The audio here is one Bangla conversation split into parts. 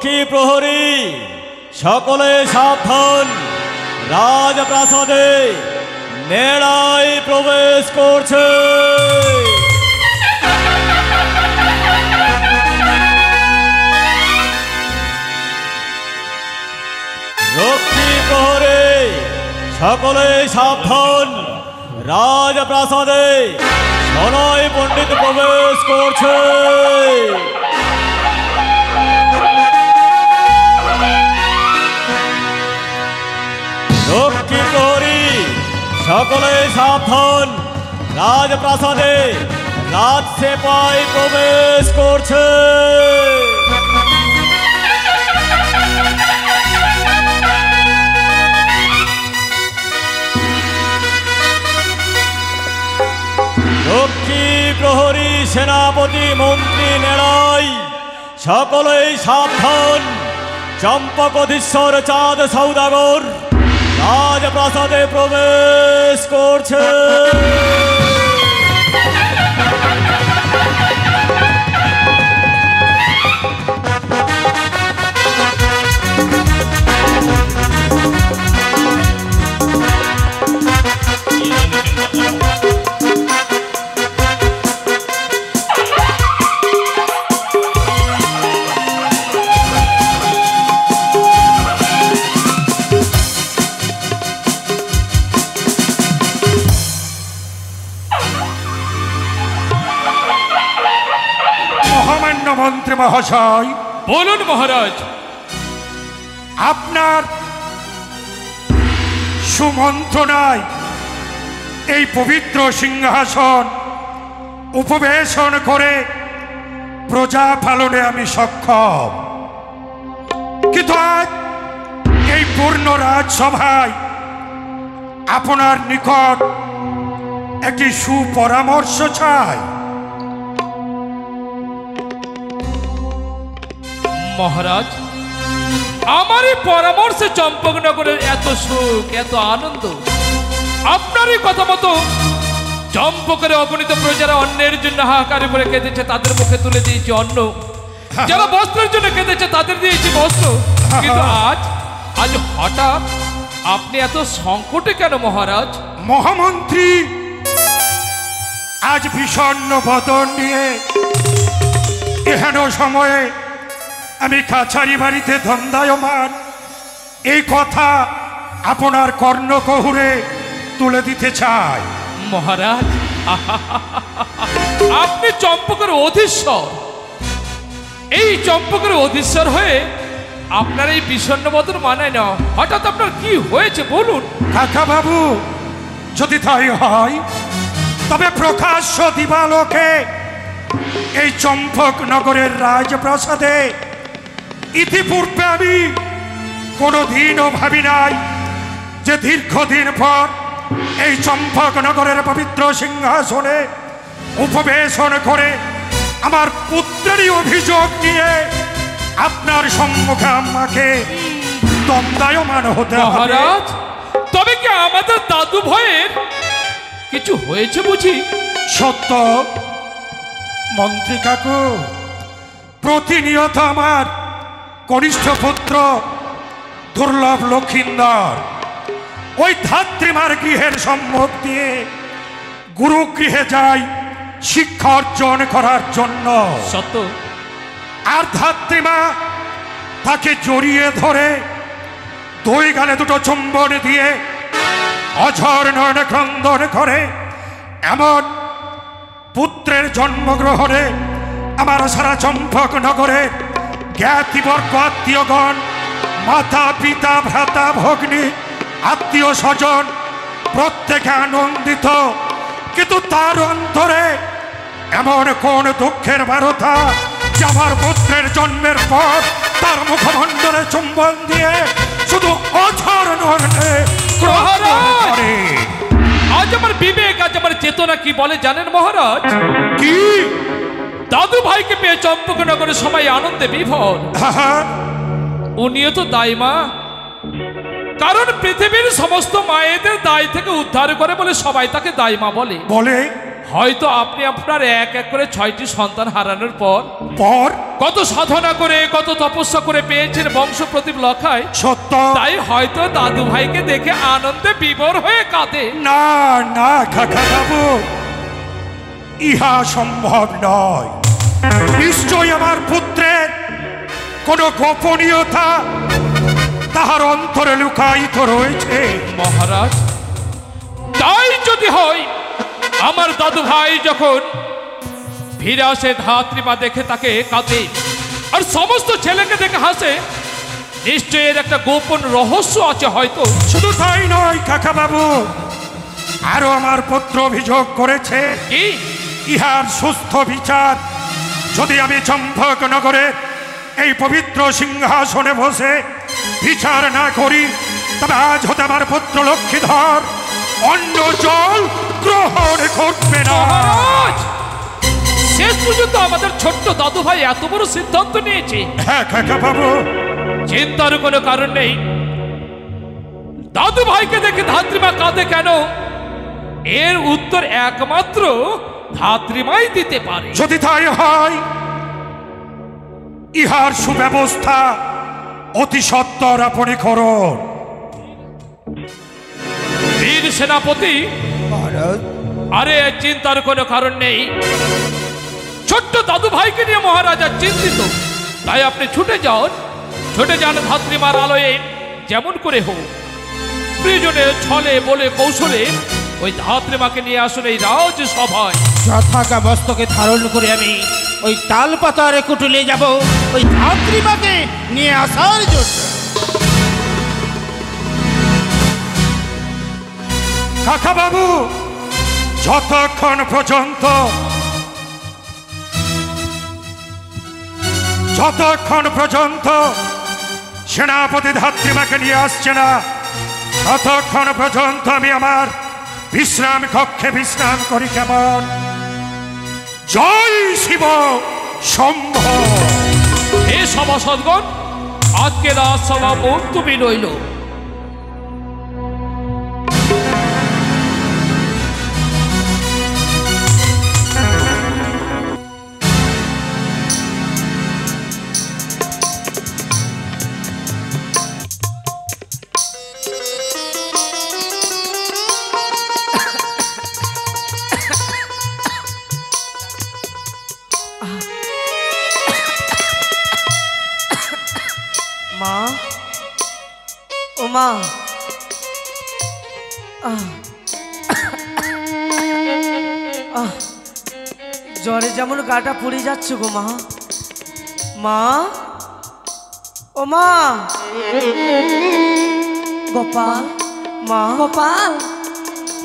রক্ষী প্রহরী সকলে সাবধান, রাজপ্রাসাদে নেড়াই প্রবেশ করছে। রক্ষী প্রহরী সকলে সাবধান, রাজপ্রাসাদে সনয় পণ্ডিত প্রবেশ করছে। রক্ষী প্রহরী সকলে সাবধান, রাজপ্রাসাদে রাজ সেপাই প্রবেশ করছে। রক্ষী প্রহরী সেনাপতি মন্ত্রী নেড়াই সকলেই সাবধান, চম্পকধীশ্বর চাঁদ সৌদাগর রাজপ্রাসাদে প্রবেশ করছে। মন্ত্রী মহাশয়, বলুন মহারাজ। আপনার সুমন্ত্রণায় এই পবিত্র সিংহাসন উপবেশন করে প্রজা পালনে আমি সক্ষম, কিন্তু আজ এই পূর্ণ রাজসভায় আপনার নিকট একটি সুপরামর্শ চাই। মহারাজ, আমার এই পরামর্শে চম্পকনগরের এত সুখ, এত আনন্দ, আপনারই কথা মতো চম্পকের অগণিত প্রজারা অন্যের জন্য হাহাকার করে কেঁদেছে, তাদের মুখে তুলে দিয়েছি অন্ন। যারা বস্ত্রের জন্য কেঁদেছে তাদের দিয়েছি বস্ত্র। কিন্তু আজ হঠাৎ আপনি এত সংকটে কেন মহারাজ? মহামন্ত্রী, আজ বিষণ্ণ বদন নিয়ে এহেন সময়ে আমি কাছারি বাড়িতে ধন্দায়মান, এই কথা আপনার কর্ণকহুরে তুলে দিতে চাই। মহারাজ, আপনি চম্পকের অধীশ্বর, এই চম্পকের অধীশ্বর হয়ে আপনার এই বিষণ্ণ বদন মানায় না। হঠাৎ আপনার কি হয়েছে বলুন। কাকা বাবু, যদি তাই হয় তবে প্রকাশ্য দিবালোকে এই চম্পক নগরের রাজপ্রাসাদে ইতিপূর্বে আমি কোনোদিনও ভাবি নাই যে দীর্ঘদিন পর এই চম্পক নগরের পবিত্র সিংহাসনে উপবেশন করে আমার পুত্রেরই অভিযোগ নিয়ে আপনার সম্মুখে আমাকে দণ্ডায়মান হতে হবে। মহারাজ, তবে কি আমাদের দাদু ভয়ের কিছু হয়েছে বুঝি? সত্য মন্ত্রী কাকু, প্রতিনিয়ত আমার কনিষ্ঠ পুত্র দুর্লভ লক্ষিন্দর ওই ধাত্রীমার গৃহের সম্মুখ দিয়ে গুরুগৃহে যায় শিক্ষা অর্জন করার জন্য। সত্য। আর ধাত্রীমা তাকে জড়িয়ে ধরে দুই গালে দুটো চুম্বন দিয়ে অঝর নয়ন ক্রন্দন করে। এমন পুত্রের জন্মগ্রহণে আমার সারা চম্পক নগরে জ্ঞাতিবর্গ, আত্মীয়গণ, মাতা পিতা ভ্রাতা ভগ্নী, আত্মীয় স্বজন প্রত্যেকে আনন্দিত, কিন্তু তার অন্তরে এমন কোন দুঃখের বারতা যে আমার পুত্রের জন্মের পর তার মুখমণ্ডলে চুম্বন দিয়ে শুধু অঝর নয়নে ক্রন্দন করে। আজ আমার বিবেক, আজ আমার চেতনা কি বলে জানেন মহারাজ? কি? দাদু ভাইকে পেয়ে চম্পকনগরের সবাই আনন্দে বিভোর। উনিও তো দাই মা, কারণ পৃথিবীর সমস্ত মায়েদের দায় থেকে উদ্ধার করে বলে সবাই তাকে দাই মা বলে। হয়তো আপনি আপনার এক এক করে 6টি সন্তান হারানোর পর পর কত সাধনা করে কত তপস্যা করে পেয়েছেন বংশ প্রদীপ লখায়, সত্য। তাই হয়তো দাদু ভাইকে দেখে আনন্দে বিভোর হয়ে কাঁদে। না না কাকা বাবু, ইহা সম্ভব নয়। নিশ্চয় আমার পুত্রের কোনো গোপনীয়তা তাহার অন্তরে লুকায়িত রয়েছে। মহারাজ, তাই যদি হয়, আমার দাদু ভাই যখন ফিরে আসে ধাত্রীমা দেখে তাকে কাঁদে আর সমস্ত ছেলেকে দেখে হাসে, নিশ্চয় এর একটা গোপন রহস্য আছে হয়তো। শুধু তাই নয় কাকা বাবু, আরো আমার পুত্র অভিযোগ করেছে কি? ইহার সুস্থ বিচার যদি আমি চম্পকনগরে এই পবিত্র সিংহাসনে বসে বিচার না করি, তবে আজ হতে আমার পুত্র লক্ষ্মীধর অন্য জল গ্রহণ করবে না। মহারাজ, শেষ পর্যন্ত আমাদের ছোট্ট দাদু ভাই এত বড় সিদ্ধান্ত নিয়েছে। হ্যাঁ কাকা বাবু, চিন্তার কোনো কারণ নেই। দাদু ভাইকে দেখে ধাত্রীমা কাঁদে কেন, এর উত্তর একমাত্র ধাত্রীমাই দিতে পারে। যদি তাই হয়, ইহার সুব্যবস্থা অতি সত্বর আপনি করুন। বীর সেনাপতি, আরে চিন্তার কোনো কারণ নেই। ছোট্ট দাদু ভাইকে নিয়ে মহারাজা চিন্তিত, তাই আপনি ছুটে যান ধাত্রীমার আলোয়ে যেমন করে হোক। প্রয়োজনে ছলে বলে কৌশলে ওই ধাত্রীমাকে নিয়ে আসুন এই রাজসভায়। যথাকা মস্তকে ধারণ করে আমি ওই তাল পাতার কুটুলে যাব ওই ধাত্রীমাকে নিয়ে আসার জন্য। কাকা বাবু, যতক্ষণ পর্যন্ত সেনাপতি ধাত্রীমাকে নিয়ে আসছে না, ততক্ষণ পর্যন্ত আমি আমার বিশ্রাম কক্ষে বিশ্রাম করি। কেমন? জয় শিব শম্ভ। হে সভাসদগণ, আজকে রাজসভা মুলতুবি রইল। মা, ও মা, জ্বরে যেমন গাটা পুড়ে যাচ্ছে গো মা। মা, ও মা, গোপাল, মা, গোপাল,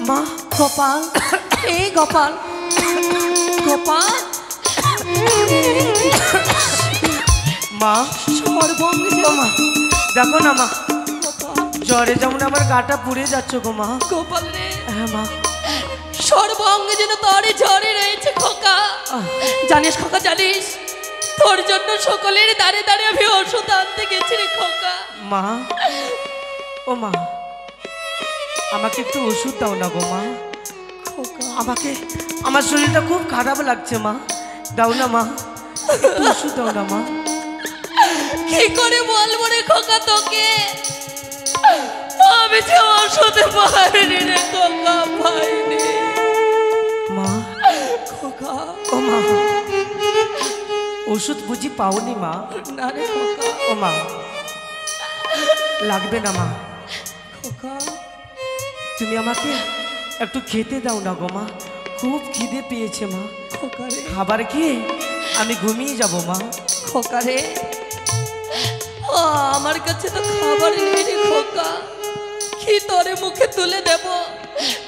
মা, গোপাল, এই গোপাল, গোপাল, মা, মা, দেখো না মা, জ্বরে যেমন আমার গাটা পুড়ে যাচ্ছে গো মা। গোপাল রে, হ্যাঁ মা, সর্বঙ্গে যেন তোরে ঝরে রয়েছে খোকা। জানিস খোকা, জানিস তোর জন্য সকলের দাঁড়ে দাঁড়িয়ে আমি ওষুধ আনতে গেছি রে খোকা। মা, ও মা, আমাকে একটু ওষুধ দাও না গো মা। আমাকে, আমার শরীরটা খুব খারাপ লাগছে মা, দাও না মা, একটু ওষুধ দাও না মা। কি করে বলবো রে খোকা তোকে, আমি যে ওষুধে পাইনি রে খোকা, পাইনি মা, খোকা। ও মা, ওষুধ বুঝি পাওনি মা? না রে খোকা, ও মা, লাগবে না মা, খোকা। তুমি আমাকে একটু খেতে দাও না গো মা, খুব খিদে পেয়েছে মা। খোকা রে, খাবার খেয়ে আমি ঘুমিয়ে যাব মা। খোকা রে, আমার কাছে তো খাবার নেই রে খোকা, কি তোরে মুখে তুলে দেব?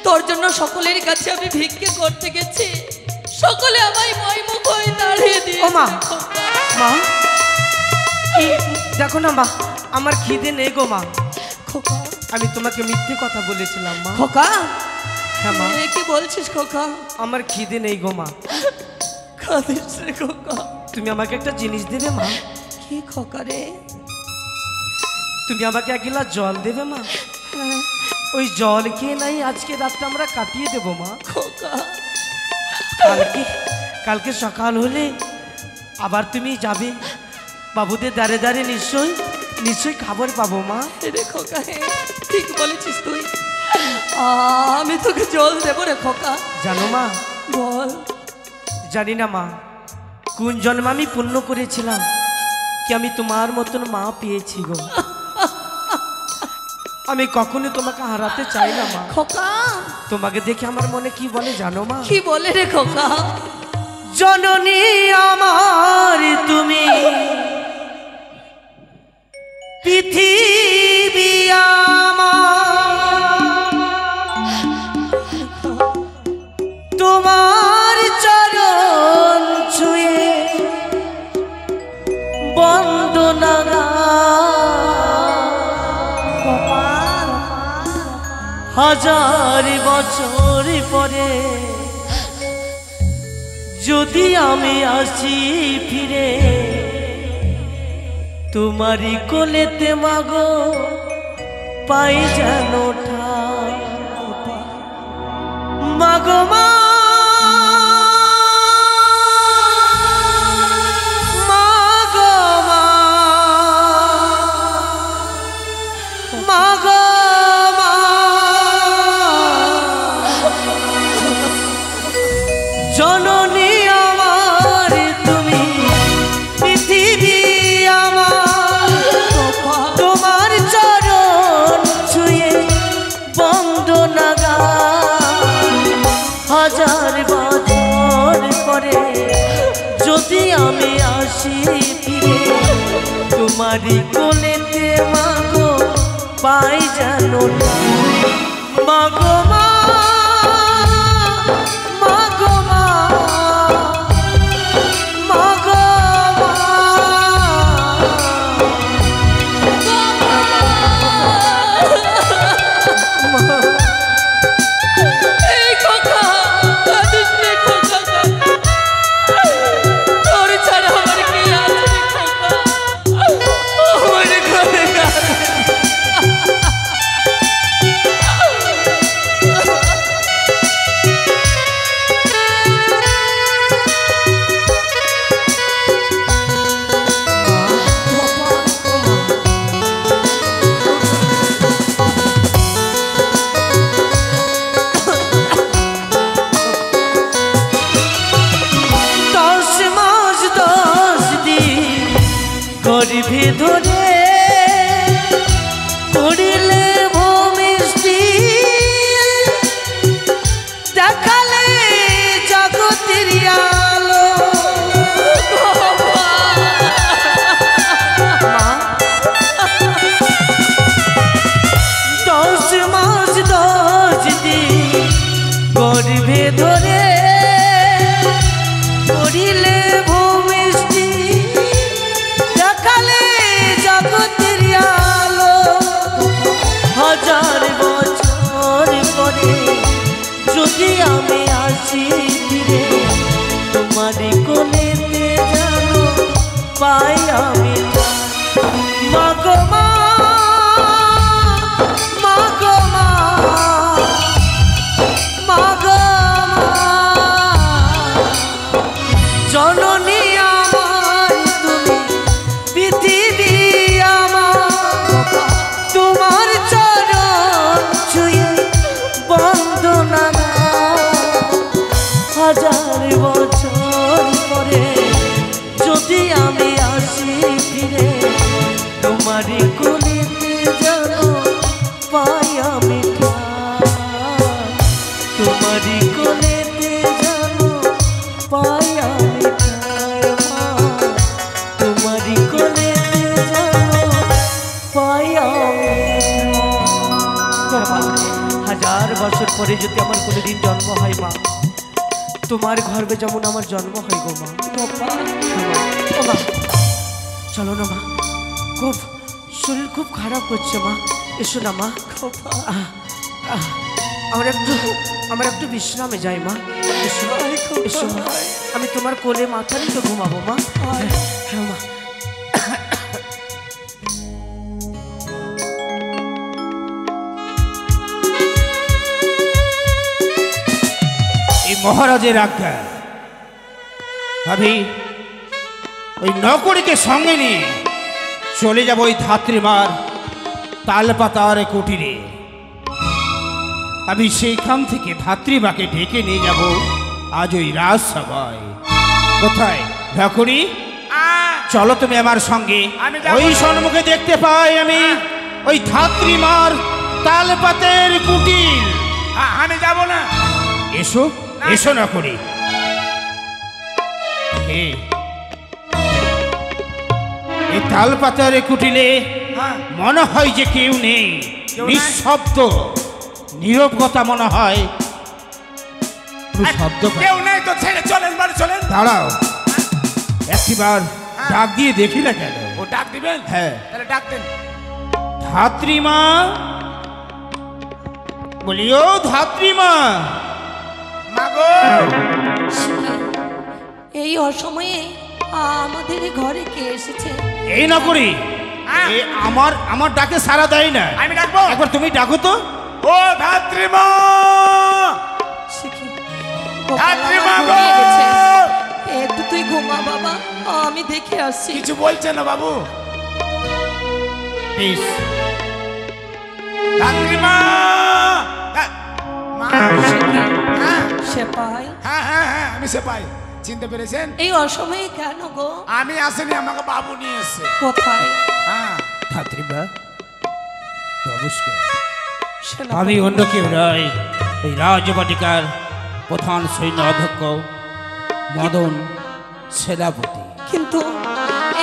তোর জন্য সকলের কাছে আমি ভিক্ষে করতে গেছি, সকলে আমায় মই মুখ হয়ে দাঁড়িয়ে দিয়ে। ও মা, মা, দেখো না মা, আমার খিদে নেই গো মা। খোকা, আমি তোমাকে মিথ্যে কথা বলেছিলাম মা। খোকা, হ্যাঁ মা, এ কি বলছিস খোকা? আমার খিদে নেই গো মা। কাঁদিস রে খোকা। তুমি আমাকে একটা জিনিস দেবে মা? কি খোকা রে? তুমি আমাকে এক গিলাস জল দেবে মা? ওই জল খেয়ে নাই আজকে রাতটা আমরা কাটিয়ে দেবো মা। খোকা, কালকে কালকে সকাল হলে আবার তুমি যাবে বাবুদের দাঁড়ে দাঁড়ে নিশ্চয়ই নিশ্চয়ই খাবার পাবো মা। রে খোকা, ঠিক বলেছিস তুই। আমি তোকে জল দেবো রে খোকা। জানো মা, বল। জানি না মা কোন জন্ম আমি পুণ্য করেছিলাম কি আমি তোমার মতন মা পেয়েছি গো। আমি কখনো তোমাকে হারাতে চাই না মা। খোকা, তোমাকে দেখে আমার মনে কি বলে জানো মা? কি বলে রে খোকা? জননী আমার তুমি, পৃথিবী আমার, তোমার চরণ ছুঁয়ে বন্দনা হাজার বছর পরে যদি আমি আসি ফিরে তোমারই কোলেতে মাগো পাই যেন ঠাই মাগো মা। জননী আমার তুমি, পৃথিবী আমার, তোমার চরণ ছুঁয়ে বন্দনা গাই হাজার বছর পরে যদি আমি আসি ফিরে তোমারই কোলেতে মাগো পাই যেন মাগো মা। গরিবে ধরে করিলে ভূমিষ্টি দেখালে জগতের আলো। 10 মাস 10 দিন গরিবে ধরে করিলে ভূমিষ্টি দেখালে জগতের আলো হাজার বছর পরে যদি আমি আসি ফিরে তোমারই কোলেতে জানো পাই আমি মাগো মা। মাগো মা, মাগো মা, জননী আমার তুমি, পৃথিবী আমার, তোমার চরণ ছুঁয়ে বন্দনা হাজার বছর পরে যদি আমি আসি ফিরে তোমারই কোলেতে জানো পাই আমি তোমারই কোলেতে জানো পাই আমি তোমারই কোলেতে জানো পাই আমি। হাজার বছর পরে যদি আমার কোনোদিন জন্ম হয় মা, তোমার গর্ভে যেমন আমার জন্ম হয় গো মা। চলো না মা, খুব শরীর খুব খারাপ হচ্ছে মা, এসো না মা। আমার একটু বিশ্রামে যাই মা, এসো এসো মা, আমি তোমার কোলে মাথা রেখে ঘুমাবো মা। হ্যাঁ মা। এই মহারাজের আজ্ঞা ভাবি ওই নকরীকে সঙ্গে নিয়ে চলে যাব ওই ধাত্রীমার তালপাতার কুটিরে। আমি সেইখান থেকে ধাত্রীমাকে ডেকে নিয়ে যাব আজ ওই রাজসভায়। কোথায় নকরী, চলো তুমি আমার সঙ্গে। ওই সম্মুখে দেখতে পাই আমি ওই ধাত্রীমার তালপাতের কুটির। আমি যাব না। এসো এসো নকরী। এই তালপাতার কুটিলে মনে হয় যে কেউ নেই, নিঃশব্দ নীরবতা মনে হয়। শব্দ কেউ নেই তো ছেড়ে চলেন, বাড়ি চলেন। দাঁড়াও, একটিবার ডাক দিয়ে দেখি না কেন? ও ডাক দিবেন? হ্যাঁ, তাহলে ডাক দেন। ধাত্রীমা, বলিও ধাত্রীমা। মাগো, এই অসময়ে আমাদের ঘরে কে এসেছে? এই না করি আমার ডাকে সাড়া দেয় না। আমি ডাকবো? একবার তুমি ডাকো তো। ও ধাত্রীমা, ধাত্রীমা গো, একটু তুই ঘুমা বাবা, আমি দেখে আসছি। কিছু বলছে না বাবু? বেশ। ধাত্রীমা, সেপাই, হ্যাঁ হ্যাঁ হ্যাঁ, আমি সেপাই। চিনতে পেরেছেন? এই অসময়ে কেন গো? আমি আসেনি, আমাকে বাবু নিয়ে এসছে। কোথায়? হ্যাঁ ধাত্রীমা নমস্কার। সেনাপতি। আমি অন্য কেউ নয়, এই রাজবাটিকার প্রধান সৈন্য অধ্যক্ষ মদন সেনাপতি। কিন্তু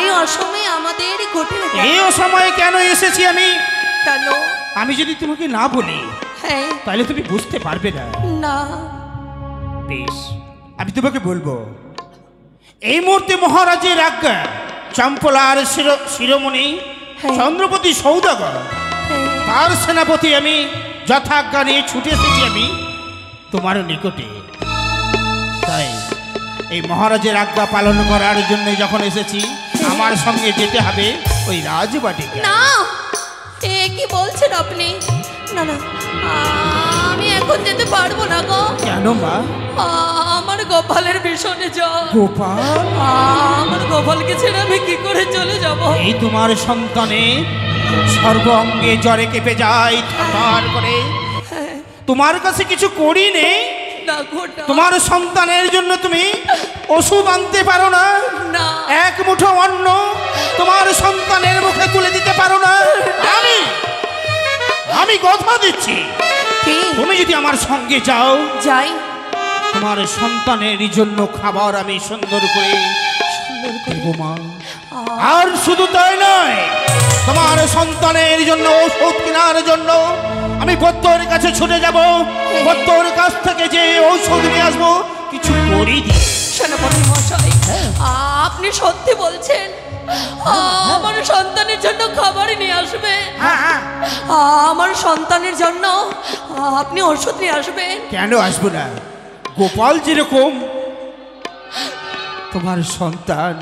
এই অসময়ে আমাদের কুটিরে এই সময়ে কেন এসেছি আমি? কেন? আমি যদি তোমাকে না বলি হ্যাঁ, তাহলে তুমি বুঝতে পারবে না। না। বেশ, আমি তোমাকে বলবো। এই মুহূর্তে মহারাজের আজ্ঞা, চম্পলার শিরোমণি হ্যাঁ। চন্দ্রপতি সৌদাগর, হ্যাঁ, তার সেনাপতি আমি যথাজ্ঞা নিয়ে ছুটে এসেছি আমি তোমার নিকটে। তাই এই মহারাজের আজ্ঞা পালন করার জন্য যখন এসেছি, আমার সঙ্গে যেতে হবে ওই রাজবাটিকা। না, এ কি বলছেন আপনি? না না, আমি এখন যেতে পারবো না গো। কেন মা? আমার গোপালের ভীষণে জ্বর। গোপাল? আমার গোপালকে ছেড়ে আমি কি করে চলে যাব? এই তোমার সন্তানে সর্ব অঙ্গে জ্বরে কেঁপে যায় থার করে। তোমার কাছে কিছু করি নেই? না ঘটা। তোমার সন্তানের জন্য তুমি ওষুধ আনতে পারো না? না। এক মুঠো অন্ন তোমার সন্তানের মুখে তুলে দিতে পারো না? আমি কথা দিচ্ছি, কি? তুমি যদি আমার সঙ্গে যাও, যাই। তোমার সন্তানের জন্য খাবার আমি সুন্দর করে দেবো মা। আর শুধু তাই নয়, তোমার সন্তানের জন্য ঔষধ কেনার জন্য আমি বদ্ধর কাছে ছুটে যাব। বদ্ধর কাছ থেকে যে ঔষধ নিয়ে আসবো কিছু করি দিয়ে। সেনাপতি মশাই, আপনি সত্যি বলছেন? আমার সন্তানের জন্য খাবার নিয়ে আসবে? হ্যাঁ হ্যাঁ, আমার সন্তানের জন্য আপনি ওষুধ নিয়ে আসবেন? কেন আসবো না? গোপাল যেরকম তোমার সন্তান,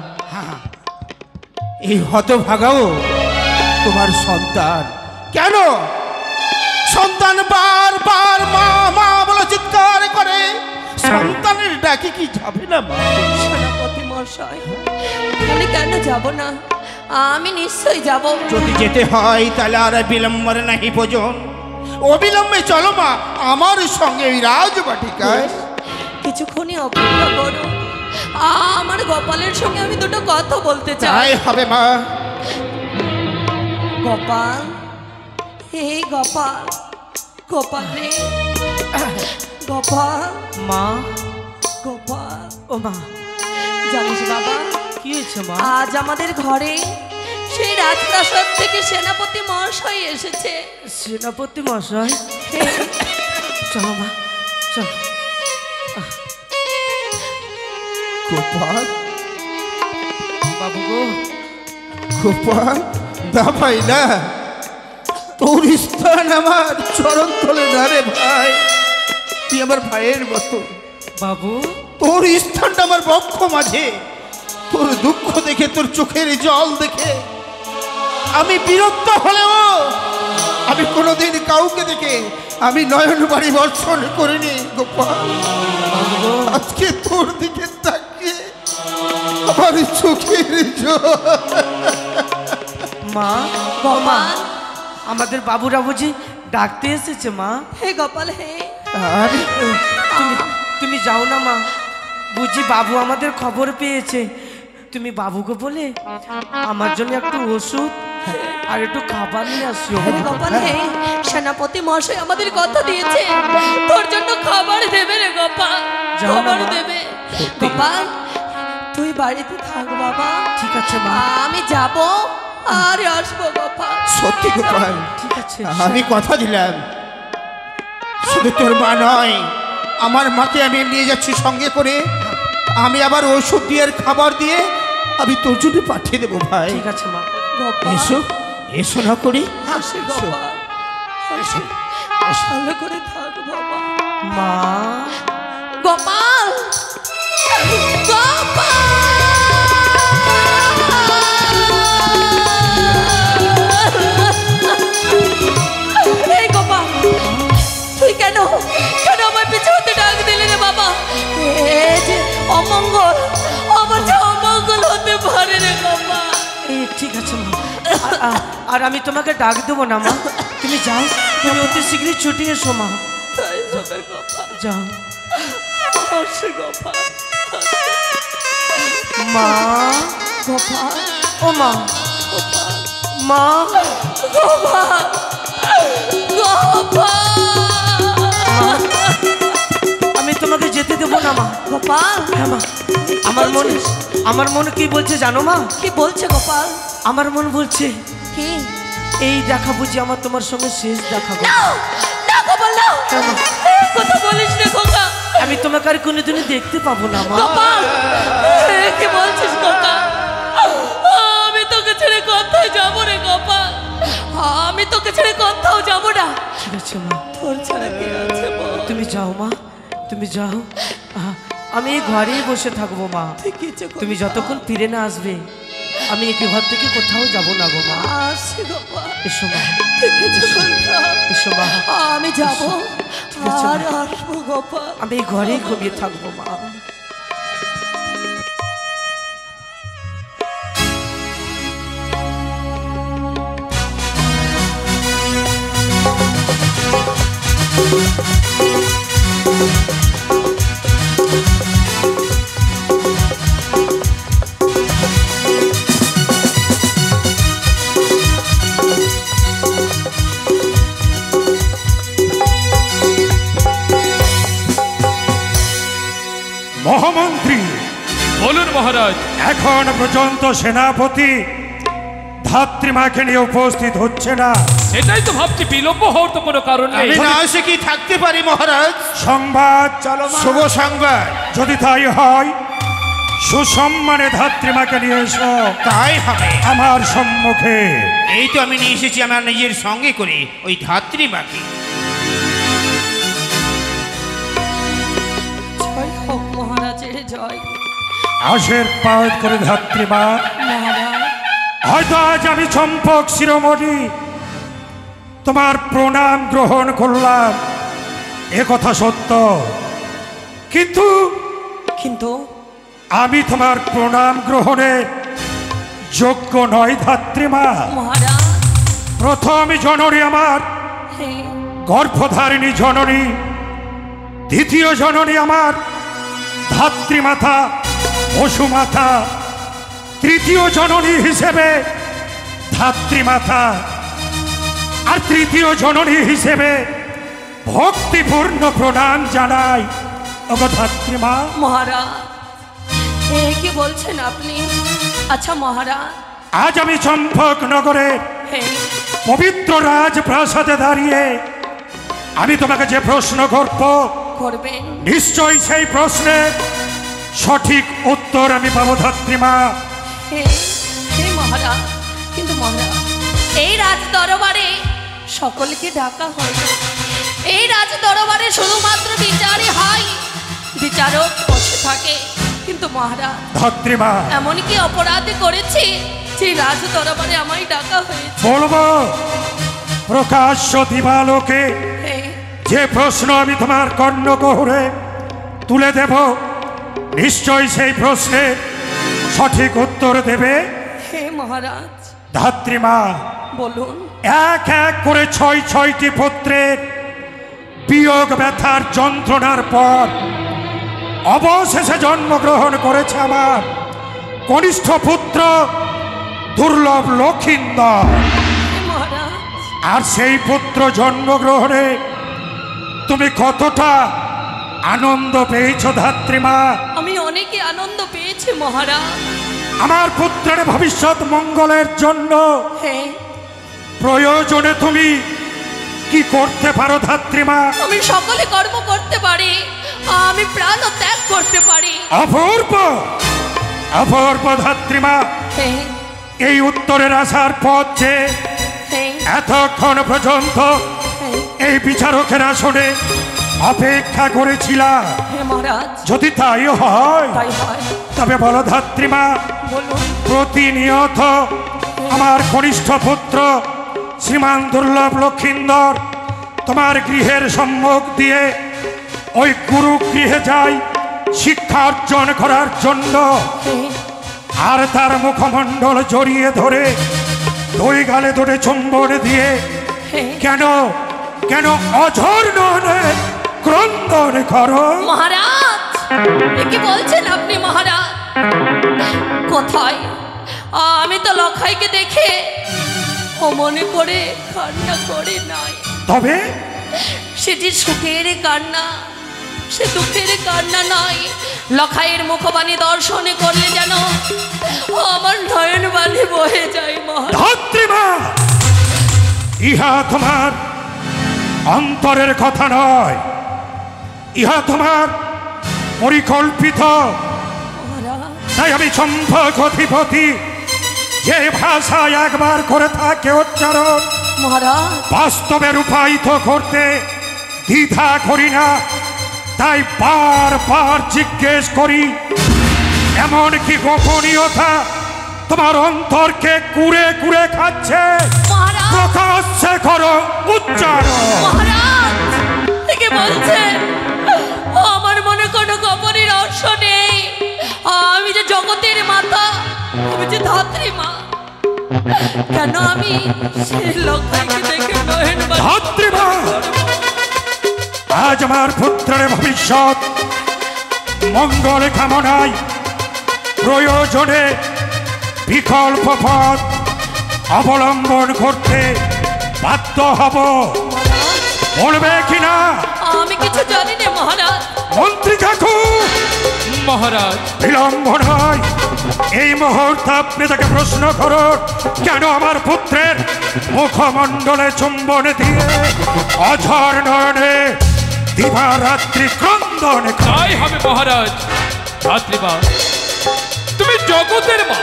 এই হতভাগাও তোমার সন্তান। কেন সন্তান বারবার মা মা বলে চিৎকার করে? সন্তানের ডাকে কি যাবে না মা? সেনাপতি মশাই, তাহলে কেন যাব না? আমি নিশ্চয়ই যাব। যদি যেতে হয় তাহলে আর বিলম্বের নাহি ভোজন। অবিলম্বে চলো মা আমার সঙ্গে ওই রাজবাটিকায়। কিছুক্ষণই অপেক্ষা করো, আমার গোপালের সঙ্গে আমি দুটো কথা বলতে চাই। তাই হবে মা। গোপাল, এই গোপাল, গোপাল রে, গোপাল, মা, গোপাল। ও মা, জানিস বাবা, কি হয়েছে মা? আজ আমাদের ঘরে সেই রাজপ্রাসাদ থেকে সেনাপতি মহাশয় এসেছে। সেনাপতি মশাই, চলো মা, চলো। গোপাল, বাবু গো, গোপাল, না ভাই না, তোর স্থান আমার চরণ তলে না রে ভাই। তুই আমার ভাইয়ের মতো। বাবু, তোর স্থানটা আমার বক্ষ মাঝে। তোর দুঃখ দেখে, তোর চোখের জল দেখে আমি বিরক্ত হলেও আমি কোনোদিন কাউকে দেখে আমি নয়ন বাড়ি বর্ষণ করিনি গোপাল। আজকে তোর দিকে তাকিয়ে চোখের জল। মা বাবা আমাদের বাবুরা বুঝি ডাকতে এসেছে মা। হে গোপাল হে আরে তুমি তুমি যাও না মা, বুঝি বাবু আমাদের খবর পেয়েছে। তুমি বাবুকে বলে আমার জন্য একটু ওষুধ আর একটু খাবার নিয়ে আসিও। হে গোপাল হে সেনাপতি মহাশয় আমাদের কথা দিয়েছে তোর জন্য খাবার দেবে রে গোপাল, যাও না খাবার মা। দেবে। গোপাল তুই বাড়িতে থাক বাবা, ঠিক আছে মা। আমি যাব আর আসবো গোপাল। সত্যি গোপাল, ঠিক আছে আমি কথা দিলাম, শুধু তোর মা নয় আমার মাকে আমি নিয়ে যাচ্ছি সঙ্গে করে। আমি আবার ওষুধ দিয়ে আর খাবার দিয়ে আমি তোর জন্য পাঠিয়ে দেবো ভাই। ঠিক আছে মা। গোপাল এসো এসো না করি। আসি গোপাল, আসি। ভালো করে থাক বাবা। মা গোপাল গোপাল এই গোপাল তুই কেন কেন আমার পিছু হতে ডাক দিলি রে বাবা? এই যে অমঙ্গল, আমার যে অমঙ্গল হতে পারে রে গোপাল। ঠিক আছে মা, আর আমি তোমাকে ডাক দেবো না মা। তুমি যাও, তুমি অতি শীঘ্রই ছুটি এসো মা। তাই হবে গোপাল, যাও আসি গোপাল। মা। গোপাল ও মা, গোপাল মা গোপাল গোপাল আমি তোমাকে যেতে দেবো না মা। গোপাল হ্যাঁ মা, আমার মন কি বলছে জানো মা? কি বলছে গোপাল? আমার মন বলছে কি? এই দেখা বুঝি আমার তোমার সঙ্গে শেষ দেখা গো। নাও না গোপাল নাও, হ্যাঁ মা, এই কথা বলিস রে খোকা। আমি তোমাকে আর কোনোদিনই দেখতে পাবো না মা। গোপাল কি বলছিস খোকা? আমি তোকে ছেড়ে কোথায় যাবো রে গোপাল? আমি তোকে ছেড়ে কোথাও যাবো না। ঠিক আছে মা, তোর ছাড়া কে আছে বল? তুমি যাও মা, তুমি যাও। আমি এই ঘরেই বসে থাকবো মা। তুই কিছু কর- তুমি যতক্ষণ ফিরে না আসবে আমি এই ঘর থেকে কোথাও যাব না গো মা। আসি গোপাল, এসো মা, তুই কিছু কর না। এসো মা। আমি যাবো আছে, আর আসবো গোপাল। আমি এই ঘরেই ঘুমিয়ে থাকবো মা। মহামন্ত্রী, বলুন মহারাজ। এখন পর্যন্ত সেনাপতি ধাত্রীমাকে নিয়ে উপস্থিত হচ্ছে না। সেটাই তো ভাবছি, বিলম্ব হওয়ার তো কোনো কারণ নেই। আমি না এসে কি থাকতে পারি মহারাজ? সংবাদ, চলো মা। শুভ সংবাদ। যদি তাই হয় সুসম্মানে ধাত্রীমাকে নিয়ে এসো তাই হবে। আমার সম্মুখে। এই তো আমি নিয়ে এসেছি আমার নিজের সঙ্গে করে ওই ধাত্রী মাকে। জয় হোক মহারাজের জয়। আশীর্বাদ করে ধাত্রীমা। মহারাজ হয়তো আজ আমি চম্পক শিরোমণি তোমার প্রণাম গ্রহণ করলাম, এ কথা সত্য, কিন্তু কিন্তু আমি তোমার প্রণাম গ্রহণে যোগ্য নয় ধাত্রীমা। মহারাজ প্রথম জননী আমার হে গর্ভধারিণী জননী, দ্বিতীয় জননী আমার ধাত্রীমাতা বসুমাতা, তৃতীয় জননী হিসেবে ধাত্রীমাতা, আর তৃতীয় জননী হিসেবে ভক্তিপূর্ণ প্রণাম জানাই ওগো ধাত্রীমা। মহারাজ এ কি বলছেন আপনি? আচ্ছা মহারাজ, আজ আমি চম্পক নগরে হে পবিত্র রাজপ্রাসাদে দাঁড়িয়ে আমি তোমাকে যে প্রশ্ন করব, করবেন। নিশ্চয়ই সেই প্রশ্নের সঠিক উত্তর আমি পাবো ধাত্রীমা। হে হে মহারাজ, কিন্তু মহারাজ এই রাজ দরবারে সকলকে ডাকা হয় না। এই রাজ দরবারে শুধুমাত্র বিচারই হয়, বিচারক বসে থাকে। কিন্তু মহারাজ ধাত্রীমা, এমন কি অপরাধ করেছি যে রাজ দরবারে আমায় ডাকা হয়েছে? বলবো প্রকাশ্য দিবালোকে হে যে প্রশ্ন আমি তোমার কর্ণগহরে তুলে দেব, নিশ্চয়ই সেই প্রশ্নের সঠিক উত্তর দেবে। হে মহারাজ ধাত্রীমা, বলুন। এক এক করে 6টি পুত্রের বিয়োগ ব্যথার যন্ত্রণার পর অবশেষে জন্মগ্রহণ করেছে আমার কনিষ্ঠ পুত্র দুর্লভ লক্ষিন্দর। হে মহারাজ আর সেই পুত্র জন্মগ্রহণে তুমি কতটা আনন্দ পেয়েছ ধাত্রীমা? আমি অনেকই আনন্দ পেয়েছি মহারাজ। আমার পুত্রের ভবিষ্যৎ মঙ্গলের জন্য হ্যাঁ, প্রয়োজনে তুমি কি করতে পারো ধাত্রীমা? আমি সকলে কর্ম করতে পারি, আমি প্রাণ ত্যাগ করতে পারি। অপূর্ব অপূর্ব ধাত্রীমা, হ্যাঁ এই উত্তরের আসার পথ যে হ্যাঁ এতক্ষণ পর্যন্ত হ্যাঁ এই বিচারকের আসনে অপেক্ষা করেছিলাম। হে মহারাজ, যদি তাই হয় তাই হয়। তবে বলো ধাত্রীমা, বলুন। প্রতিনিয়ত আমার কনিষ্ঠ পুত্র শ্রীমান দুর্লভ লক্ষিন্দর তোমার গৃহের সম্মুখ দিয়ে ওই গুরু গৃহে যাই শিক্ষা অর্জন করার জন্য, হ্যাঁ, আর তার মুখমণ্ডল জড়িয়ে ধরে দুই গালে দুটো চুম্বন দিয়ে হ্যাঁ। কেন কেন অঝর নয়নে ক্রন্দন করো? মহারাজ, এ কি বলছেন আপনি মহারাজ? কোথায়? আমি তো লখাইকে দেখে ও মনে করে কান্না করে নাই। তবে সেটি সুখের কান্না, সে দুঃখের কান্না নয়। লখাইয়ের মুখবাণী দর্শনে করলে যেন আমার নয়ন বাণী বহে যায় মহারাজ। ধাত্রীমা, ইহা তোমার অন্তরের কথা নয়, ইহা তোমার পরিকল্পিত। মহারাজ, তাই আমি সম্ভব অধিপতি যে ভাষায় একবার করে থাকে উচ্চারণ, মহারাজ, বাস্তবে রূপায়িত করতে দ্বিধা করি না। তাই বারবার জিজ্ঞেস করি, এমন কি গোপনীয়তা তোমার অন্তরকে কুড়ে কুড়ে খাচ্ছে? মহারাজ, প্রকাশ্যে করো উচ্চারণ। মহারাজ, একে বলছেন আমার মনে কোনো গোপনের রহস্য নেই। আমি যে জগতের মাতা, আমি যে ধাত্রী মা, কেন আমি সেই লখাইকে দেখে নয়ন বাণী ধাত্রীমা, আজ আমার পুত্রের ভবিষ্যৎ মঙ্গল কামনায় প্রয়োজনে বিকল্প পথ অবলম্বন করতে বাধ্য হব। বলবে কিনা? আমি কিছু জানি না মহারাজ। মন্ত্রী কাকু, মহারাজ, বিলম্ব নয়, এই মুহূর্তে আপনি তাকে প্রশ্ন করুন, কেন আমার পুত্রের মুখমণ্ডলে চুম্বন দিয়ে অঝর নয়নে দিবারাত্রি ক্রন্দন করে? তাই হবে মহারাজ। ধাত্রীমা, তুমি জগতের মা,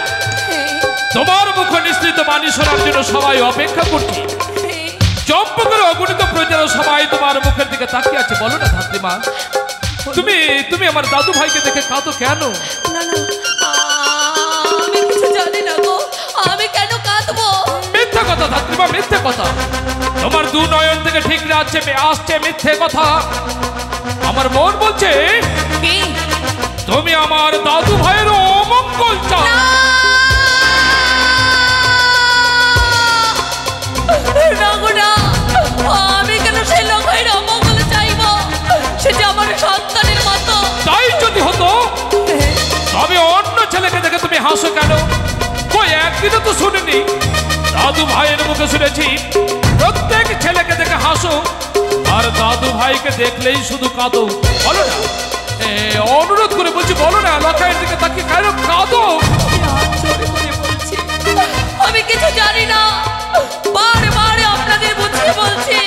তোমার মুখ নিঃসৃত বাণী শোনার জন্য সবাই অপেক্ষা করছি। চম্পকের অগণিত প্রজারা সবাই তোমার মুখের দিকে তাকিয়ে আছে। বলো না ধাত্রীমা, তুমি তুমি আমার দাদু ভাইকে দেখে কাঁদো কেন? না না, আমি কিছু জানি না গো, আমি কেন কাঁদবো? মিথ্যে কথা ধাত্রীমা, মিথ্যে কথা। তোমার দু নয়ন থেকে ঠিক আসছে মিথ্যে কথা। আমার মন বলছে কি? তুমি আমার দাদু ভাইয়ের অমঙ্গল চাও। না গো না, আমি কেন সেই লখাইয়ের অমঙ্গল চাইবো? সেটা আমার সন্তানের মতো। তাই যদি হতো তবে অন্য ছেলেকে দেখে তুমি হাসো কেন? কই একদিনও তো শুনিনি। দাদু ভাইয়ের মুখে শুনেছি প্রত্যেক ছেলেকে দেখে হাসো, আর দাদু ভাইকে দেখলেই শুধু কাঁদো। বলো না, অনুরোধ করে বলছি, বলো না লখাইয়ের দিকে তাকিয়ে কেন কাঁদো? হাত জোড়ে করে বলছি, আমি কিছু জানি না। বারবার আপনাদের বুঝিয়ে বলছি।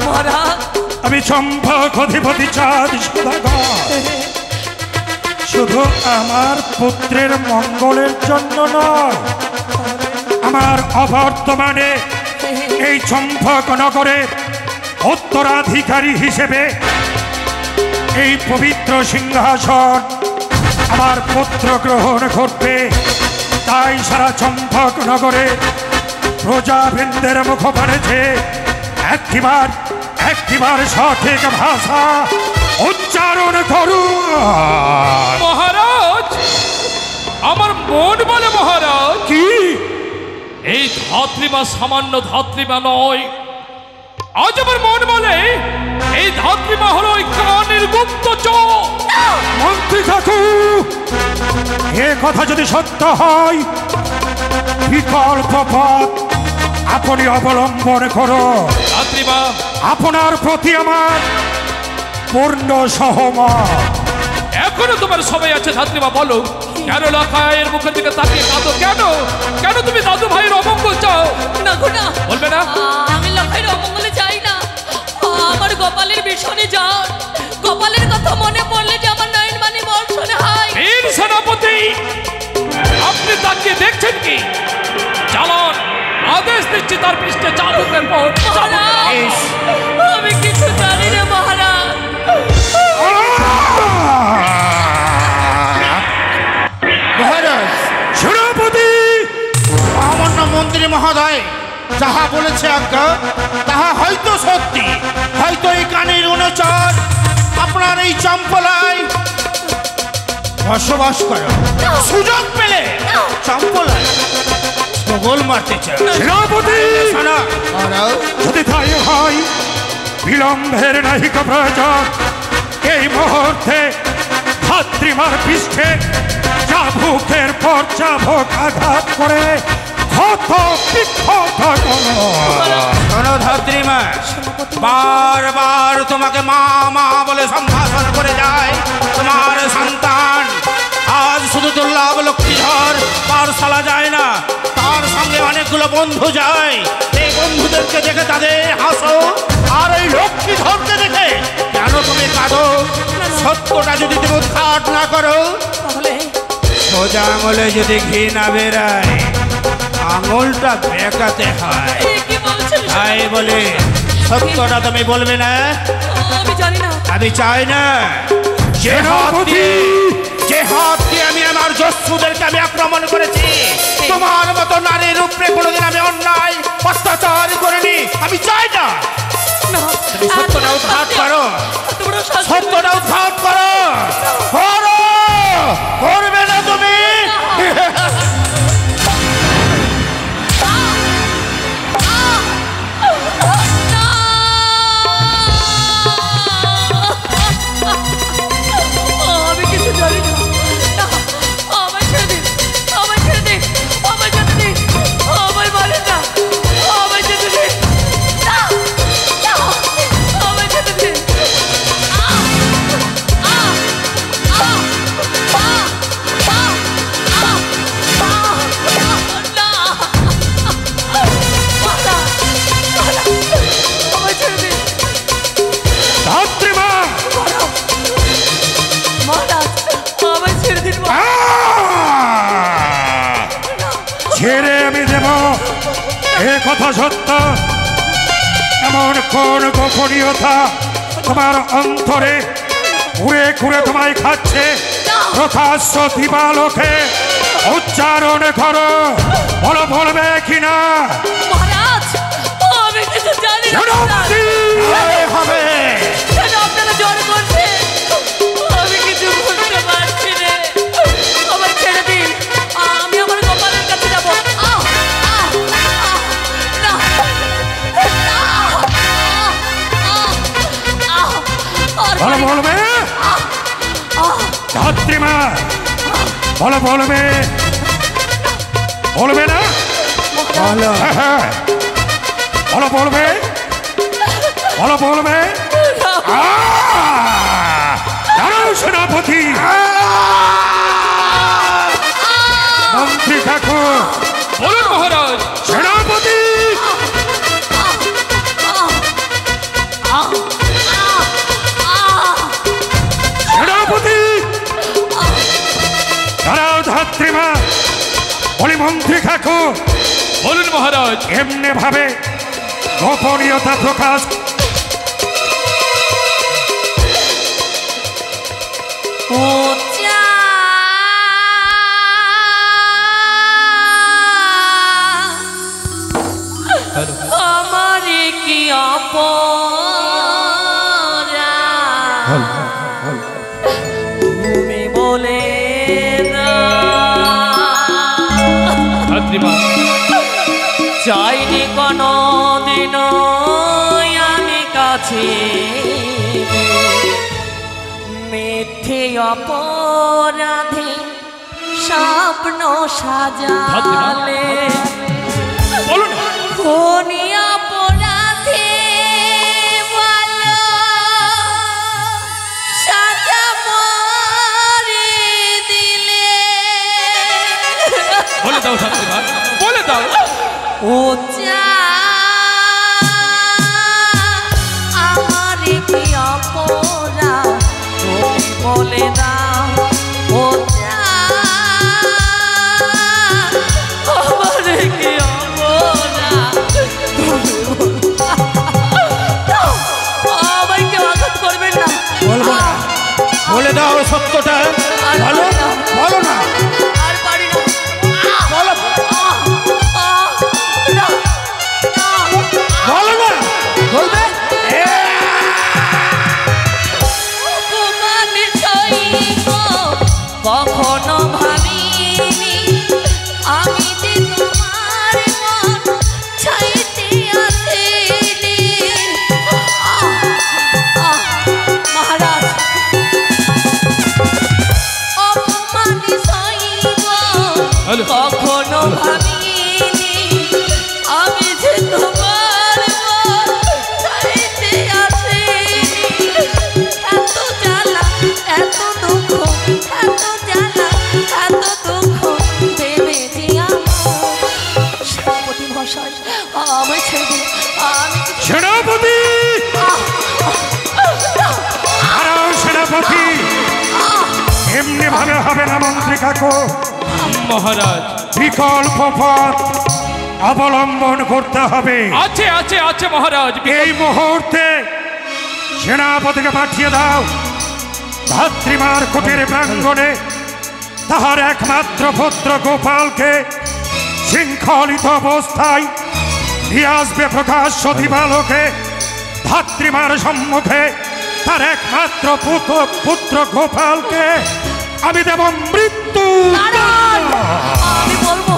মহারাজ, আমি চম্পক অধিপতি চাঁদ সদাগর শুধু আমার পুত্রের মঙ্গলের জন্য নয়, আমার অবর্তমানে এই চম্পক নগরের উত্তরাধিকারী হিসেবে এই পবিত্র সিংহাসন আমার পুত্র গ্রহণ করবে। তাই সারা চম্পক নগরে প্রজাবৃন্দের মুখ পড়েছে একটিবার সঠিক ভাষা উচ্চারণ করুন। মহারাজ, ধাত্রীমা সামান্য ধাত্রীমা নয়। আজ আমার মন বলে এই ধাত্রীমা হলো ওই কানের গুপ্তচর। মন্ত্রী কাকু, এ কথা যদি সত্য হয়, বিকল্প পথ আপনি অবলম্বন করো। ধাত্রীমা, আপনার প্রতি আমার পূর্ণ সহমত। এখনো তোমার সময় আছে ধাত্রীমা, বলো কেন লাখায়ের মুখের দিকে তাকিয়ে কাঁদো? কেন কেন তুমি দাদু ভাইয়ের অমঙ্গল চাও? না গো না, বলবে না? আমি লাখাইয়ের অমঙ্গলে চাই না, আমার গোপালের ভীষণে যান। গোপালের কথা মনে পড়লে যে আমার নয়ন মানি বর্ষণে হয়। বীর সেনাপতি, আপনি তাকিয়ে দেখছেন কি? চালান, আদেশ দিচ্ছি তার পৃষ্ঠে চাবুকের পর মহারাজ, আমি কিছু জানি না মহারাজ। মহারাজ, সেনাপতি, আমার না মন্ত্রী মহোদয় যাহা বলেছে আজ্ঞা তাহা হয়তো সত্যি। হয়তো এই কানের অনুচর আপনার এই চম্পলায় বসবাস করে, সুযোগ পেলে চম্পলায় গোল মারতে চায়। সেনাপতি, শোনো, মহারাজ, যদি তাই হয় বিলম্বের নাহিক প্রয়োজন। এই মুহূর্তে ধাত্রীমার পৃষ্ঠে চাবুকের পর চাবুক আঘাত করে ক্ষত বিক্ষত করো। শোনো ধাত্রীমা, বারবার তোমাকে মা মা বলে সম্ভাষণ করে যায় তোমার সন্তান। আজ শুধু দুর্লভ লক্ষ্মীধর পাঠশালা যায় না, তার সঙ্গে অনেকগুলো বন্ধু যায়। এই বন্ধুদেরকে দেখে তাদের হাসো, আর এই লক্ষ্মীধরকে দেখে কেন তুমি কাঁদো? সত্যটা যদি তুমি উদ্ঘাট না করো, তাহলে সোজা আঙুলে যদি ঘি না বেরায় আঙুলটা বেঁকাতে হয়। কি বলছেন? তাই বলে সত্যটা তুমি বলবে না? আমি জানি না। আমি চাই না যে হাত দিয়ে আমি আমার জস্যুদেরকে আমি আক্রমণ করেছি, তোমার মতো নারীর উপরে কোনোদিন আমি অন্যায় অত্যাচার করিনি। আমি চাই না। তুমি সত্যটা উদ্ঘাট করো, সত্যটা উদ্ঘাট করো। করো, করবে না তুমি? আমি কিছু জানি না। আমায় ছেড়ে দিন, আমায় ছেড়ে দিন, আমায় যেতে দিন, আমায় মারেন না, আমায় যেতে দিন, আমায় যেতে দিন। আমায় ছেড়ে দিন ধাত্রীমা, মহারাজ, আমায় ছেড়ে দিন। ছেড়ে আমি দেব এ কথা সত্য? এমন কোন গোপনীয়তা তোমার অন্তরে ঘুরে ঘুরে তোমায় খাচ্ছে? প্রকাশ্য দিবালোকে উচ্চারণ করো, বলো বলবে কিনা? মহারাজ, আমি কিছু জানি না। সেনাপতি, হবে কেন আপনারা জোর করছেন? আমি কিছু বুঝতে পারছি না। আমায় ছেড়ে দিন, আমি আমার গোপালের কাছে যাব। না, বলো বলবে? ধাত্রীমা, বলো বলবে? বলবে না? হ্যাঁ, হ্যাঁ। বলো বলবে? বলো বলবে? দাঁড়াও সেনাপতি, মন্ত্রী ঠাকুর, বলুন মহারাজ। সেনাপতি, সেনাপতি, দাঁড়াও ধাত্রীমা, বলি মন্ত্রী ঠাকুর, বলুন মহারাজ। এমনি ভাবে গোপনীয়তা প্রকাশ আমার কি তুমি বলে ধাত্রীমা, চাইনি কোনো দিন আমি কাছে মিথ্যে অপরাধে স্বপ্ন সাজালে খুনি অপরাধে বলো সাজা মরে দিলে বলে দাও ছাত্রীমা, বলে দাও। ও আমার কি অপরাধ তুমি বলে দাও। ও আমার কি অপরাধ আমাকে আঘাত করবেন না। বলবো না, বলে দাও সত্যটা। বলো, বলো না। আর পারি না। বলো, বলো না। বলবে কখনো ভাবিনি আমি যে তোমার মন চাইতে আসিনি। মহারাজ অপমানি সইব কখনো ভাবিনি আমি যে তোমার মন চাইতে আসিনি। এত জ্বালা এত দুঃখ এত জ্বালা এত দুঃখ দেবে যে আমার সেনাপতি মশাই আমায় ছেড়ে দিন। আমি সেনাপতি, হারাও সেনাপতি, এমনি ভাবে হবে না মন্ত্রী কাকু। মহারাজ বিকল্প পথ অবলম্বন করতে হবে। আছে আছে আছে মহারাজ। এই মুহূর্তে সেনাপতিকে পাঠিয়ে দাও ধাত্রীমার কুটির প্রাঙ্গণে তাহার একমাত্র পুত্র গোপালকে শৃঙ্খলিত অবস্থায় নিয়ে আসবে প্রকাশ্য দিবালোকে। ধাত্রীমার সম্মুখে তার একমাত্র পুত্র গোপালকে আমি দেব মৃত্যু। আমি বলবো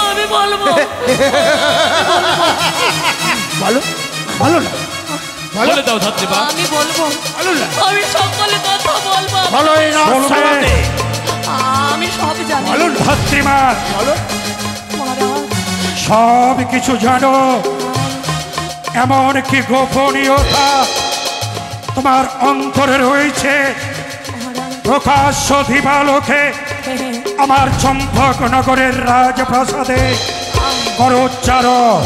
আমি বলবো। বলো, বলো না। বলে দাও ছাত্রীমা। আমি বলবো আমি সকলে কথা বলবো। বলো এই রাজসভাতে। আমি সব জানি। বলুন ধাত্রীমা, মহারাজ সব কিছু জানো, এমন কি গোপনীয়তা তোমার অন্তরে রয়েছে প্রকাশ্য দিবালোকে আমার চম্পকনগরের রাজপ্রাসাদে করো উচ্চারণ।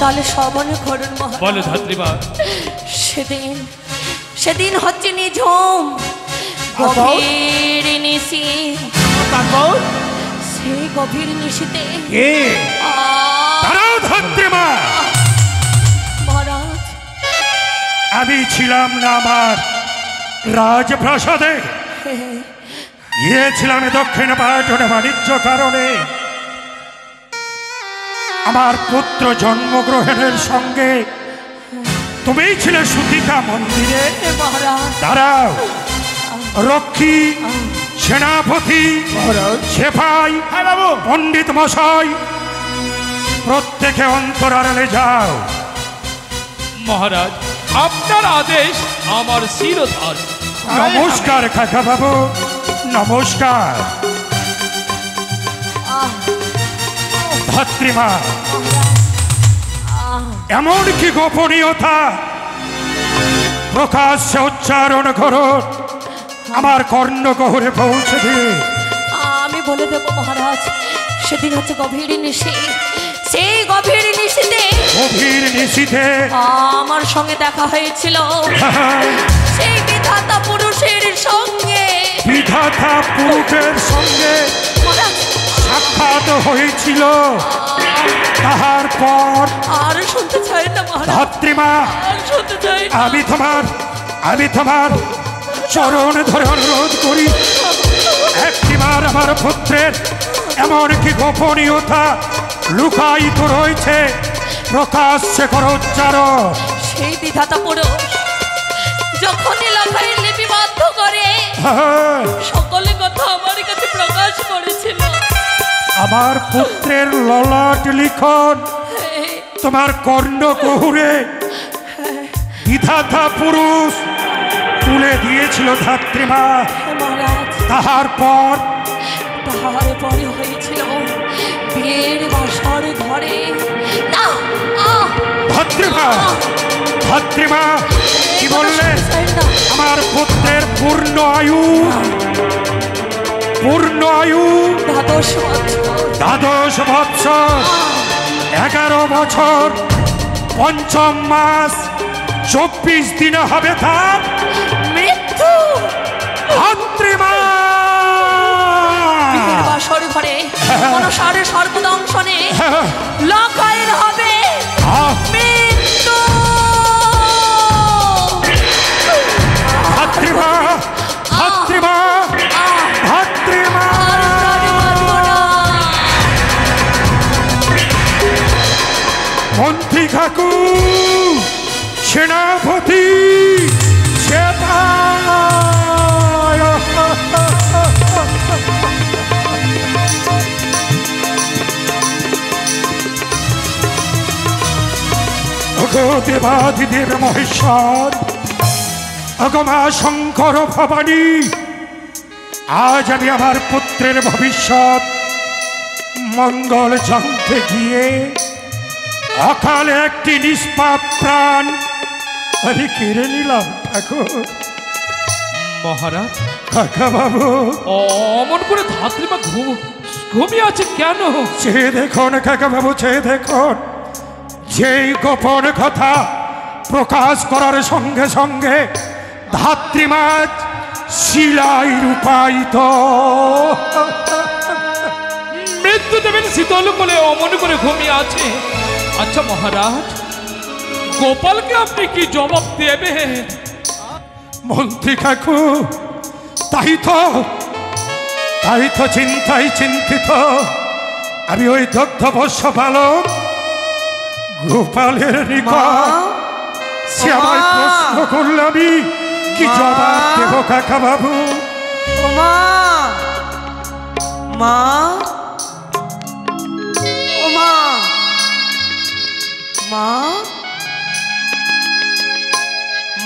তাহলে সবনে করুন মহারাজ। বলে ধাত্রীমা। সেদিন সেদিন হচ্ছে নিঝুম গভীর নিশি। তারপর সেই গভীর নিশিতে কে? দাঁড়াও ধাত্রীমা, মহারাজ আমি ছিলাম না আমার রাজপ্রাসাদে, গিয়েছিলাম দক্ষিণ পাটনে বাণিজ্য কারণে। আমার পুত্র জন্মগ্রহণের সঙ্গে তুমিই ছিলে সুতিকা মন্দিরে। মহারাজ দাঁড়াও, রক্ষী, সেনাপতি, সেপাই, পণ্ডিত মশাই, প্রত্যেকে অন্তরালে যাও। মহারাজ আপনার আদেশ আমার শিরোধার। নমস্কার কাকা বাবু, নমস্কার। ধাত্রীমা, এমন কি গোপনীয়তা প্রকাশ্যে উচ্চারণ করো, আমার কর্ণগহরে পৌঁছে দিয়ে। আমি বলে দেবো মহারাজ। সেদিন হচ্ছে গভীর নিশি। সেই গভীর নিশিতে গভীর নিশীথে আমার সঙ্গে দেখা হয়েছিল সেই বিধাতা পুরুষের সঙ্গে। বিধাতা পুরুষের সঙ্গে সাক্ষাৎ হয়েছিল। তাহার পর আর শুনতে চাই না মহারাজ, ধাত্রীমা, আর শুনতে চাই না। আমি তোমার চরণ ধরে অনুরোধ করি, একটিবার আমার পুত্রের এমন কি গোপনীয়তা লুকায়িত রয়েছে প্রকাশ্যে করো উচ্চারণ। সেই বিধাতা পুরুষ যখনই লেখায় লিপিবদ্ধ করে সকলে কথা আমার কাছে প্রকাশ করেছিল। আমার পুত্রের ললাট লিখন তোমার কর্ণকুহুরে বিধাতা পুরুষ তুলে দিয়েছিল ধাত্রীমা। মহারাজ তারপর তারপরে হয়েছিল বিয়ের বাসর ঘরে। না ধাত্রীমা, ধাত্রীমা কি বললে? আমার পুত্রের পূর্ণ আয়ু, পূর্ণ আয়ু 12 বৎসর 11 বছর 5ম মাস 24 দিনে হবে তার মৃত্যু। ধাত্রীমা বিয়ের বাসর ঘরে মনসার সর্বদংশনে লকায়ের হবে মৃত্যু। ধাত্রীমা, ধাত্রীমা, ধাত্রীমা। মন্ত্রী কাকু, সেনাপতি, দেবাদিদেব মহেশ্বর, অগমা শঙ্কর ভবানী, আজ আমি আমার পুত্রের ভবিষ্যৎ মঙ্গল জানতে গিয়ে অকালে একটি নিষ্পাপ প্রাণ আমি কেড়ে নিলাম। ঠাকুর, মহারাজ, কাকা বাবু, অমন করে ধাত্রীমা ঘুমিয়ে আছে কেন? চেয়ে দেখুন কাকা বাবু, চেয়ে দেখুন। যেই গোপন কথা প্রকাশ করার সঙ্গে সঙ্গে ধাত্রীমা শিলায় রূপায়িত। মৃত্যু দেবেন শীতল কোলে অমন করে ঘুমিয়ে আছে। আচ্ছা মহারাজ, গোপালকে আপনি কি জবাব দেবেন? মন্ত্রী কাকু, তাই তো চিন্তায় চিন্তিত। আমি ওই দগ্ধবৎস বালক গোপালের নিকট সে আমায় প্রশ্ন করলে আমি কি জবাব দেব কাকা বাবু? মা, মা, ও মা, মা,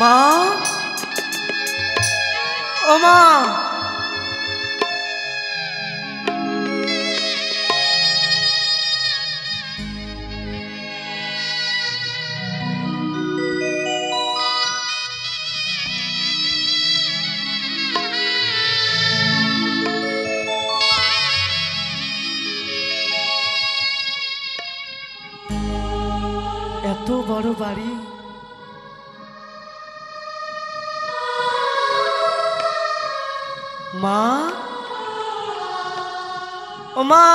মা, ও মা। এত বড় বাড়ি, মা, ও মা,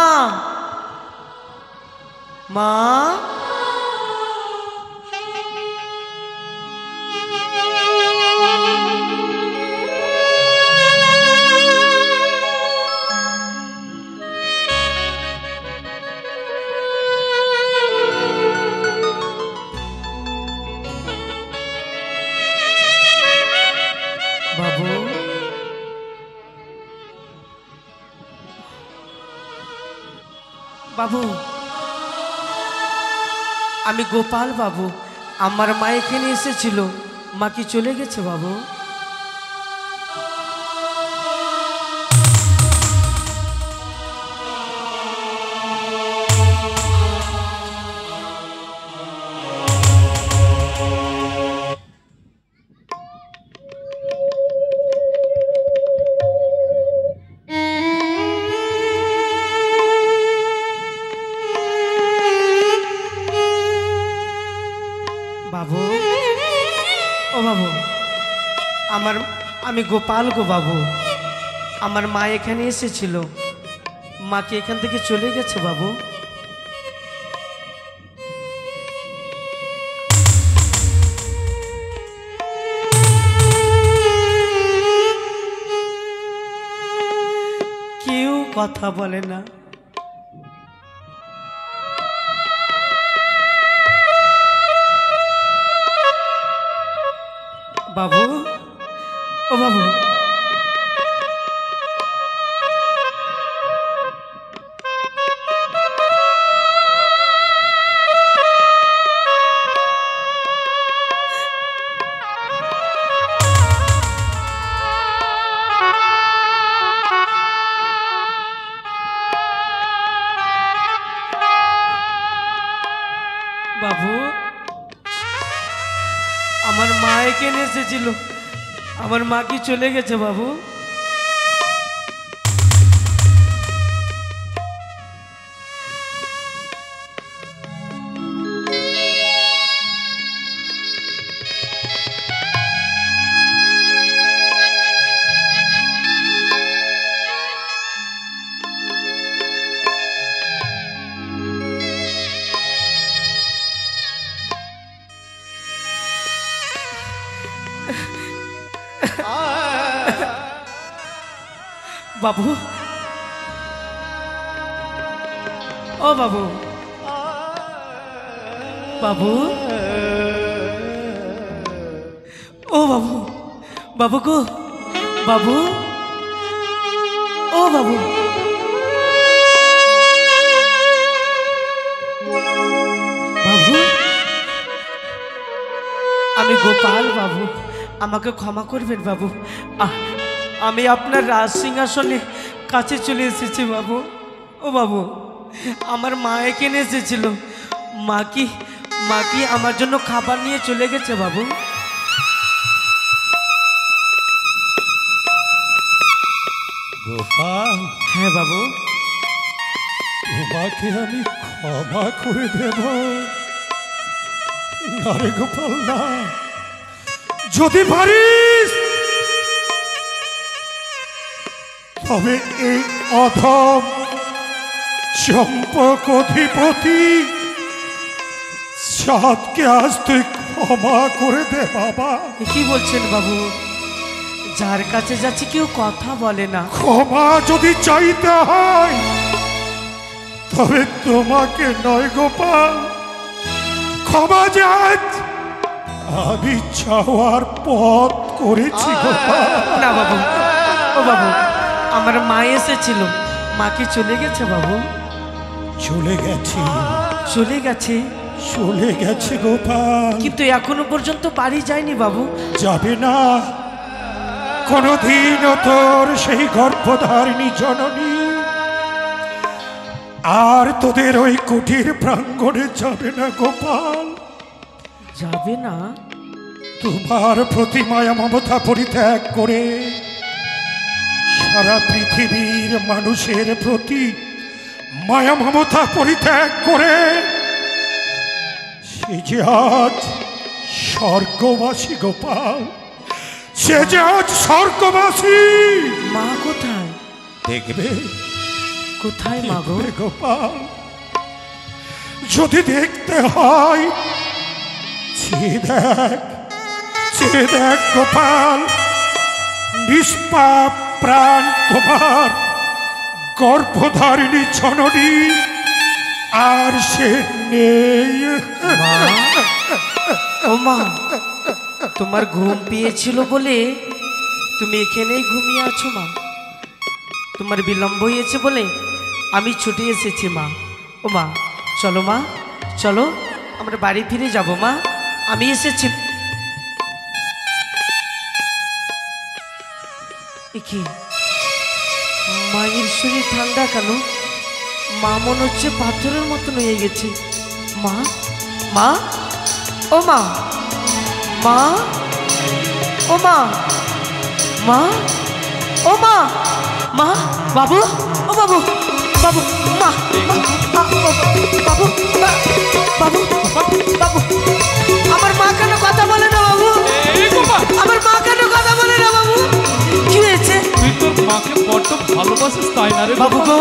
মা, বাবু, বাবু, আমি গোপাল বাবু। আমার মা এখানে এসেছিল, মা কি চলে গেছে বাবু? বাবু, ও বাবু, আমি গোপাল গো বাবু। আমার মা এখানে এসেছিল, মা কি এখান থেকে চলে গেছে বাবু? কেউ কথা বলে না। বাবু, ও বাবু, এখানে এসেছিল, আমার মা কি চলে গেছে বাবু? বাবু, ও বাবু, বাবু, ও বাবু, বাবু গো, বাবু, ও বাবু, বাবু, আমি গোপাল বাবু, আমাকে ক্ষমা করবেন বাবু। আমি আপনার রাজ সিংহাসনে কাছে চলে এসেছি বাবু। ও বাবু, আমার মা এখানে এসেছিল, মা কি আমার জন্য খাবার নিয়ে চলে গেছে বাবু? গোপাল, হ্যাঁ বাবু। তোমাকে আমি ক্ষমা করে দেব না রে গোপাল, না। যদি পারিস তবে এই অধম চম্পক অধিপতি চাঁদকে আজ তুই ক্ষমা করে দে বাবা। কি বলছেন বাবু? যার কাছে যাচ্ছি কেউ কথা বলে না। ক্ষমা যদি চাইতে হয় তবে তোমাকে নয় গোপাল, ক্ষমা যে আজ আমি চাওয়ার পথ করেছি গোপাল। না বাবু, ও বাবু, আমার মা এসেছিল, মা কি চলে গেছে বাবু? চলে গেছি, চলে গেছে, চলে গেছে গোপাল। কিন্তু এখনো পর্যন্ত বাড়ি যায়নি বাবু। যাবে না, কোনদিনও তোর সেই গর্ভধারিণী জননী আর তোদের ওই কুটির প্রাঙ্গণে যাবে না গোপাল। যাবে না? তোমার প্রতি মায়া মমতা পরিত্যাগ করে সারা পৃথিবীর মানুষের প্রতি মায়া মমতা পরিত্যাগ করে সে যে আজ স্বর্গবাসী গোপাল, সে যে আজ স্বর্গবাসী। মা কোথায়? দেখবে, কোথায় মা গো? দেখবে গোপাল, যদি দেখতে হয় চেয়ে দেখ গোপাল, নিষ্পাপ প্রাণ তোমার গর্ভধারিণী জননী আর সে নেই। ও মা, তোমার ঘুম পেয়েছিল বলে তুমি এখানেই ঘুমিয়ে আছো মা। তোমার বিলম্ব হয়েছে বলে আমি ছুটে এসেছি মা। ও মা, চলো মা, চলো আমরা বাড়ি ফিরে যাব মা। আমি এসেছি। কি মায়ের শরীর ঠান্ডা কেন? মা মনে হচ্ছে পাথরের মতন হয়ে গেছে। মা, মা, ও মা, মা, ও মা, মা, ও মা, মা, বাবু, ও বাবু, বাবু, মা, বাবু, বাবু, বাবু, আমার মা কেন কথা বলে না বাবু? আমার মা কেন কথা বলে না বাবু? কি হয়েছে? তুই তোর মাকে বড্ড ভালোবাসিস তাই না রে বাবু গো?